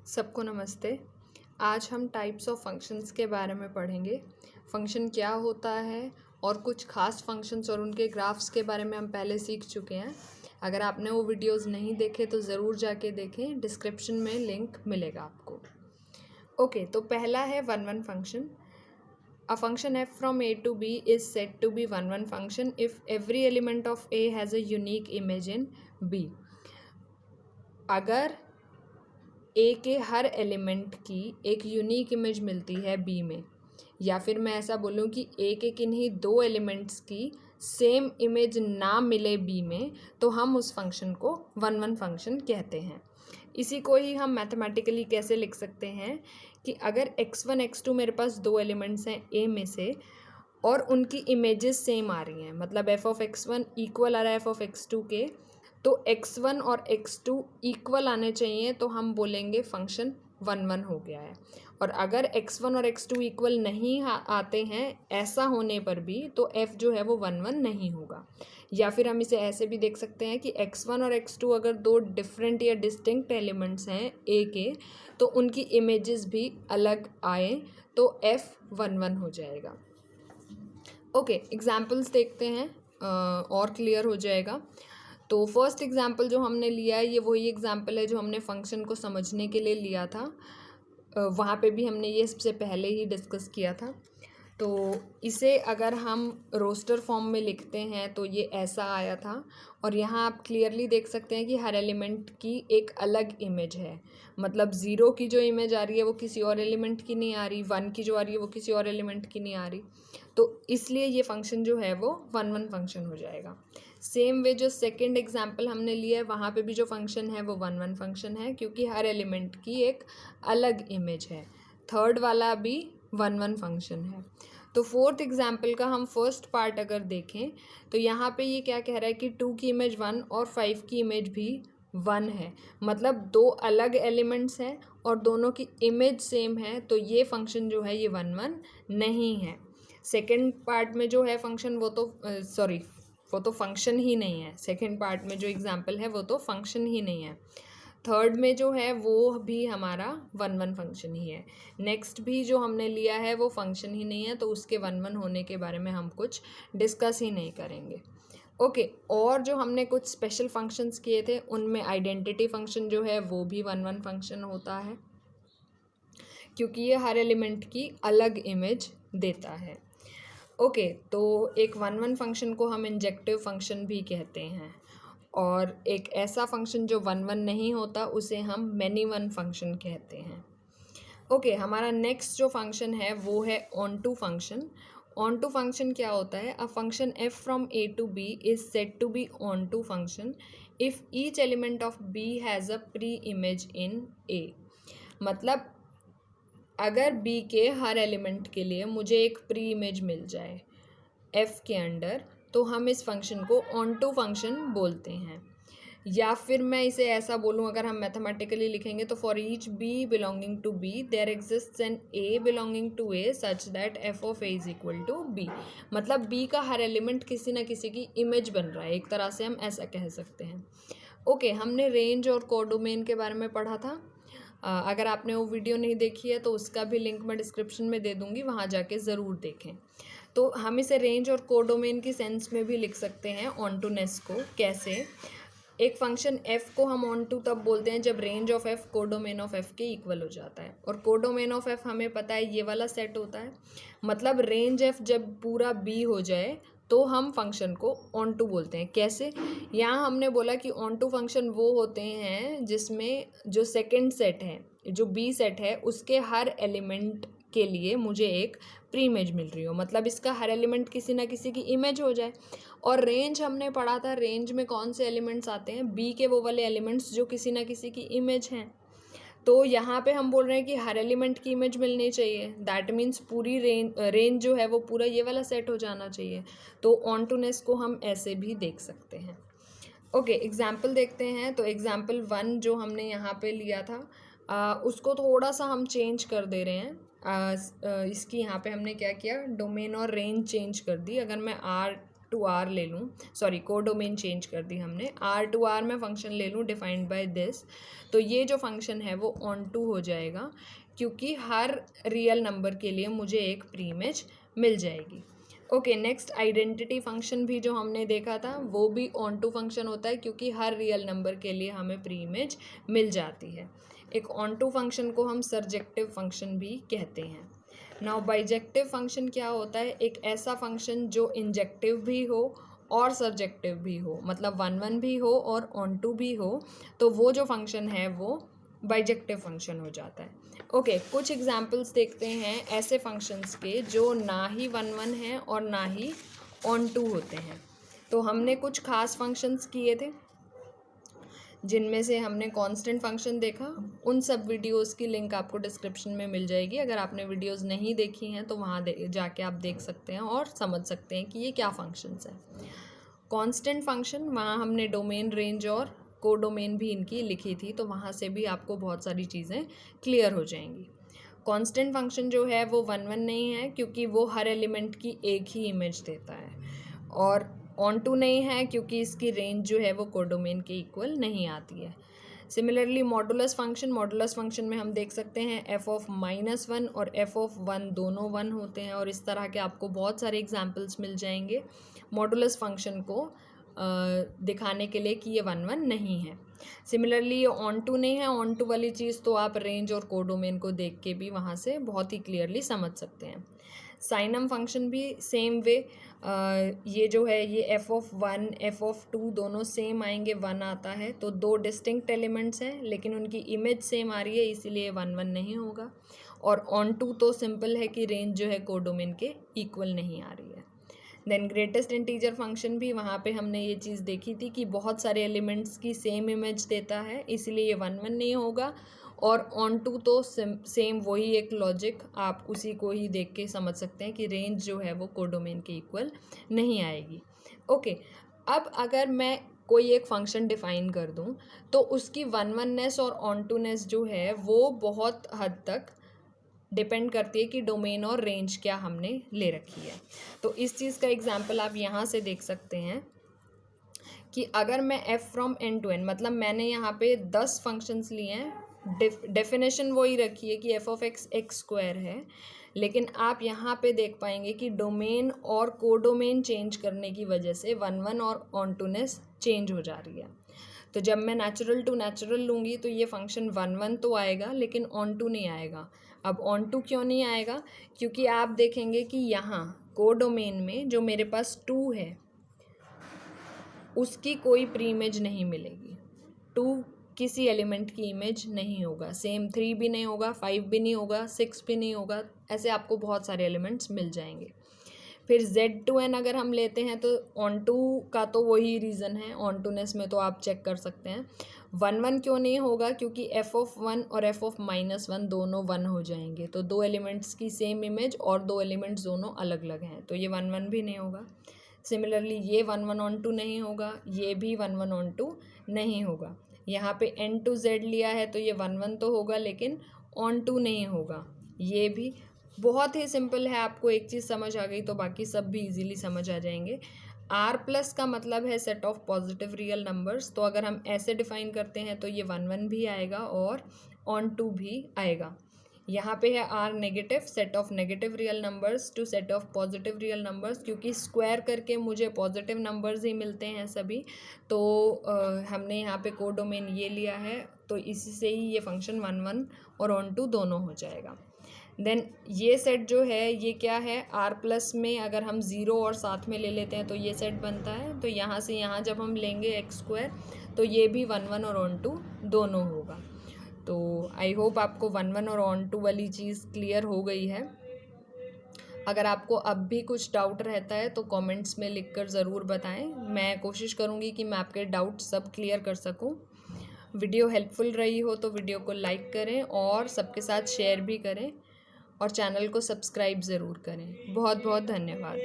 सबको नमस्ते। आज हम टाइप्स ऑफ फंक्शंस के बारे में पढ़ेंगे। फंक्शन क्या होता है और कुछ खास फंक्शंस और उनके ग्राफ्स के बारे में हम पहले सीख चुके हैं। अगर आपने वो वीडियोस नहीं देखे तो ज़रूर जाके देखें, डिस्क्रिप्शन में लिंक मिलेगा आपको। ओके, तो पहला है one function. A function f from a to b is said to be one function if every element of a has a unique image in b। अगर ए के हर एलिमेंट की एक यूनिक इमेज मिलती है बी में, या फिर मैं ऐसा बोलूँ कि ए के किन्हीं दो एलिमेंट्स की सेम इमेज ना मिले बी में, तो हम उस फंक्शन को वन फंक्शन कहते हैं। इसी को ही हम मैथमेटिकली कैसे लिख सकते हैं कि अगर x1 x2 मेरे पास दो एलिमेंट्स हैं ए में से और उनकी इमेजेस सेम आ रही हैं, मतलब एफ ऑफ x1 इक्वल आ रहा है एफ ऑफ x2 के, तो x1 और x2 इक्वल आने चाहिए, तो हम बोलेंगे फंक्शन वन हो गया है। और अगर x1 और x2 इक्वल नहीं आते हैं ऐसा होने पर भी, तो f जो है वो वन नहीं होगा। या फिर हम इसे ऐसे भी देख सकते हैं कि x1 और x2 अगर दो डिफरेंट या डिस्टिंक्ट एलिमेंट्स हैं ए के, तो उनकी इमेजेस भी अलग आए, तो f वन हो जाएगा। ओके, एग्जाम्पल्स देखते हैं और क्लियर हो जाएगा। तो फर्स्ट एग्जाम्पल जो हमने लिया है ये वही एग्जाम्पल है जो हमने फंक्शन को समझने के लिए लिया था। वहाँ पे भी हमने ये सबसे पहले ही डिस्कस किया था। तो इसे अगर हम रोस्टर फॉर्म में लिखते हैं तो ये ऐसा आया था, और यहाँ आप क्लियरली देख सकते हैं कि हर एलिमेंट की एक अलग इमेज है। मतलब 0 की जो इमेज आ रही है वो किसी और एलिमेंट की नहीं आ रही, 1 की जो आ रही है वो किसी और एलिमेंट की नहीं आ रही, तो इसलिए ये फंक्शन जो है वो वन फंक्शन हो जाएगा। सेम वे जो सेकंड एग्जाम्पल हमने लिया है वहाँ पे भी जो फंक्शन है वो वन फंक्शन है, क्योंकि हर एलिमेंट की एक अलग इमेज है। थर्ड वाला भी वन फंक्शन है। तो फोर्थ एग्जाम्पल का हम फर्स्ट पार्ट अगर देखें तो यहाँ पे ये क्या कह रहा है कि 2 की इमेज 1 और 5 की इमेज भी 1 है, मतलब दो अलग एलिमेंट्स हैं और दोनों की इमेज सेम है, तो ये फंक्शन जो है ये वन नहीं है। सेकेंड पार्ट में जो है फंक्शन वो तो फंक्शन ही नहीं है। सेकेंड पार्ट में जो एग्जाम्पल है वो तो फंक्शन ही नहीं है। थर्ड में जो है वो भी हमारा वन फंक्शन ही है। नेक्स्ट भी जो हमने लिया है वो फंक्शन ही नहीं है, तो उसके वन होने के बारे में हम कुछ डिस्कस ही नहीं करेंगे। ओके, और जो हमने कुछ स्पेशल फंक्शंस किए थे उनमें आइडेंटिटी फंक्शन जो है वो भी वन फंक्शन होता है, क्योंकि ये हर एलिमेंट की अलग इमेज देता है। ओके, तो एक वन फंक्शन को हम इंजेक्टिव फंक्शन भी कहते हैं, और एक ऐसा फंक्शन जो वन नहीं होता उसे हम मैनी वन फंक्शन कहते हैं। ओके, हमारा नेक्स्ट जो फंक्शन है वो है onto function. Onto function क्या होता है? A function f from A to B is said to be onto function if each element of B has a preimage in A. मतलब अगर B के हर element के लिए मुझे एक प्री इमेज मिल जाए एफ के अंडर, तो हम इस फंक्शन को ऑन टू फंक्शन बोलते हैं। या फिर मैं इसे ऐसा बोलूँ, अगर हम मैथमेटिकली लिखेंगे तो for each B belonging to B there exists an A belonging to A such that F of A is equal to B. मतलब बी का हर एलिमेंट किसी ना किसी की इमेज बन रहा है, एक तरह से हम ऐसा कह सकते हैं। ओके, हमने रेंज और कोडोमेन के बारे में पढ़ा था। अगर आपने वो वीडियो नहीं देखी है तो उसका भी लिंक मैं डिस्क्रिप्शन में दे दूँगी, वहाँ जाके ज़रूर देखें। तो हम इसे रेंज और कोडोमेन की सेंस में भी लिख सकते हैं ऑन टू नेस को। कैसे? एक फंक्शन f को हम ऑन टू तब बोलते हैं जब range of f codomain of f के इक्वल हो जाता है, और कोडोमेन ऑफ f हमें पता है ये वाला सेट होता है। मतलब रेंज f जब पूरा b हो जाए तो हम फंक्शन को ऑन टू बोलते हैं। कैसे? यहाँ हमने बोला कि ऑन टू फंक्शन वो होते हैं जिसमें जो सेकंड सेट है, जो b सेट है, उसके हर एलिमेंट के लिए मुझे एक प्री इमेज मिल रही हो, मतलब इसका हर एलिमेंट किसी ना किसी की इमेज हो जाए। और रेंज हमने पढ़ा था, रेंज में कौन से एलिमेंट्स आते हैं? बी के वो वाले एलिमेंट्स जो किसी ना किसी की इमेज हैं। तो यहाँ पे हम बोल रहे हैं कि हर एलिमेंट की इमेज मिलनी चाहिए, दैट मीन्स पूरी रेंज जो है वो पूरा ये वाला सेट हो जाना चाहिए। तो ऑन टू नेस को हम ऐसे भी देख सकते हैं। ओके, एग्जाम्पल देखते हैं। तो एग्जाम्पल 1 जो हमने यहाँ पे लिया था उसको थोड़ा सा हम चेंज कर दे रहे हैं। इसकी यहाँ पे हमने क्या किया, डोमेन और रेंज चेंज कर दी। अगर मैं टू आर ले लूँ, सॉरी कोडोमेन चेंज कर दी हमने, आर टू आर में फंक्शन ले लूँ डिफाइंड बाय दिस, तो ये जो फंक्शन है वो ऑन टू हो जाएगा, क्योंकि हर रियल नंबर के लिए मुझे एक प्री इमेज मिल जाएगी। ओके, नेक्स्ट आइडेंटिटी फंक्शन भी जो हमने देखा था वो भी ऑन टू फंक्शन होता है, क्योंकि हर रियल नंबर के लिए हमें प्री इमेज मिल जाती है। एक ऑन टू फंक्शन को हम सर्जेक्टिव फंक्शन भी कहते हैं। नाउ बाइजेक्टिव फंक्शन क्या होता है? एक ऐसा फंक्शन जो इंजेक्टिव भी हो और सर्जेक्टिव भी हो, मतलब 1 भी हो और ऑन टू भी हो, तो वो जो फंक्शन है वो बाइजेक्टिव फंक्शन हो जाता है। ओके, कुछ एग्जांपल्स देखते हैं ऐसे फंक्शंस के जो ना ही 1 हैं और ना ही ऑन टू होते हैं। तो हमने कुछ खास फंक्शंस किए थे जिनमें से हमने कांस्टेंट फंक्शन देखा। उन सब वीडियोस की लिंक आपको डिस्क्रिप्शन में मिल जाएगी। अगर आपने वीडियोस नहीं देखी हैं तो वहाँ जाके आप देख सकते हैं और समझ सकते हैं कि ये क्या फंक्शंस हैं। कांस्टेंट फंक्शन, वहाँ हमने डोमेन, रेंज और कोडोमेन भी इनकी लिखी थी, तो वहाँ से भी आपको बहुत सारी चीज़ें क्लियर हो जाएंगी। कांस्टेंट फंक्शन जो है वो 1 नहीं है, क्योंकि वो हर एलिमेंट की एक ही इमेज देता है, और ऑन टू नहीं है क्योंकि इसकी रेंज जो है वो कोडोमेन के इक्वल नहीं आती है। सिमिलरली मॉडुलस फंक्शन में हम देख सकते हैं f(-1) और f(1) दोनों 1 होते हैं, और इस तरह के आपको बहुत सारे एग्जांपल्स मिल जाएंगे मॉडुलस फंक्शन को दिखाने के लिए कि ये 1 नहीं है। सिमिलरली ये ऑन टू नहीं है, ऑन टू वाली चीज़ तो आप रेंज और कोडोमेन को देख के भी वहाँ से बहुत ही क्लियरली समझ सकते हैं। साइनम फंक्शन भी सेम वे, ये जो है ये f(1) f(2) दोनों सेम आएंगे, 1 आता है, तो 2 डिस्टिंक्ट एलिमेंट्स हैं लेकिन उनकी इमेज सेम आ रही है, इसीलिए 1 नहीं होगा। और ऑन टू तो सिंपल है कि रेंज जो है कोडोमेन के इक्वल नहीं आ रही है। देन ग्रेटेस्ट इंटीजर फंक्शन भी, वहाँ पे हमने ये चीज़ देखी थी कि बहुत सारे एलिमेंट्स की सेम इमेज देता है, इसलिए ये 1 नहीं होगा। और ऑन टू तो सेम वही एक लॉजिक, आप उसी को ही देख के समझ सकते हैं कि रेंज जो है वो कोडोमेन के इक्वल नहीं आएगी। ओके, अब अगर मैं कोई एक फंक्शन डिफाइन कर दूं तो उसकी 1-1नेस और ऑन टूनेस जो है वो बहुत हद तक डिपेंड करती है कि डोमेन और रेंज क्या हमने ले रखी है। तो इस चीज़ का एग्जांपल आप यहाँ से देख सकते हैं कि अगर मैं f(n to n), मतलब मैंने यहाँ पे 10 फंक्शंस लिए हैं, डेफिनेशन वही रखी है कि f(x) x² है, लेकिन आप यहाँ पे देख पाएंगे कि डोमेन और कोडोमेन चेंज करने की वजह से 1-1 और ऑन टूनेस चेंज हो जा रही है। तो जब मैं नेचुरल टू नेचुरल लूँगी तो ये फंक्शन 1-1 तो आएगा लेकिन ऑन टू नहीं आएगा। अब ऑन टू क्यों नहीं आएगा? क्योंकि आप देखेंगे कि यहाँ कोडोमेन में जो मेरे पास 2 है उसकी कोई प्री इमेज नहीं मिलेगी, 2 किसी एलिमेंट की इमेज नहीं होगा, सेम 3 भी नहीं होगा, 5 भी नहीं होगा, 6 भी नहीं होगा, ऐसे आपको बहुत सारे एलिमेंट्स मिल जाएंगे। फिर Z2n अगर हम लेते हैं तो ऑन टू का तो वही रीज़न है, ऑन टूनेस में तो आप चेक कर सकते हैं। 1-1 क्यों नहीं होगा? क्योंकि f(1) और f(-1) दोनों 1 हो जाएंगे, तो 2 एलिमेंट्स की सेम इमेज और 2 एलिमेंट्स दोनों अलग अलग हैं, तो ये 1-1 भी नहीं होगा। सिमिलरली ये 1-1 ऑन टू नहीं होगा, ये भी 1-1 ऑन टू नहीं होगा। यहाँ पे n to z लिया है तो ये 1-1 तो होगा लेकिन ऑन टू नहीं होगा। ये भी बहुत ही सिंपल है, आपको एक चीज़ समझ आ गई तो बाकी सब भी इजीली समझ आ जाएंगे। R+ का मतलब है set of positive real numbers, तो अगर हम ऐसे डिफाइन करते हैं तो ये 1-1 भी आएगा और ऑन टू भी आएगा। यहाँ पे है R negative, set of negative real numbers to set of positive real numbers, क्योंकि स्क्वायर करके मुझे पॉजिटिव नंबर्स ही मिलते हैं सभी, तो हमने यहाँ पे कोडोमेन ये लिया है, तो इसी से ही ये फंक्शन 1-1 और ऑन टू दोनों हो जाएगा। देन ये सेट जो है ये क्या है? R+ में अगर हम 0 और साथ में ले लेते हैं तो ये सेट बनता है, तो यहाँ से यहाँ जब हम लेंगे x² तो ये भी 1-1 और ऑन टू दोनों होगा। तो आई होप आपको 1-1 और ऑन टू वाली चीज़ क्लियर हो गई है। अगर आपको अब भी कुछ डाउट रहता है तो कमेंट्स में लिखकर ज़रूर बताएं, मैं कोशिश करूँगी कि मैं आपके डाउट सब क्लियर कर सकूँ। वीडियो हेल्पफुल रही हो तो वीडियो को लाइक करें और सबके साथ शेयर भी करें, और चैनल को सब्सक्राइब ज़रूर करें। बहुत बहुत धन्यवाद।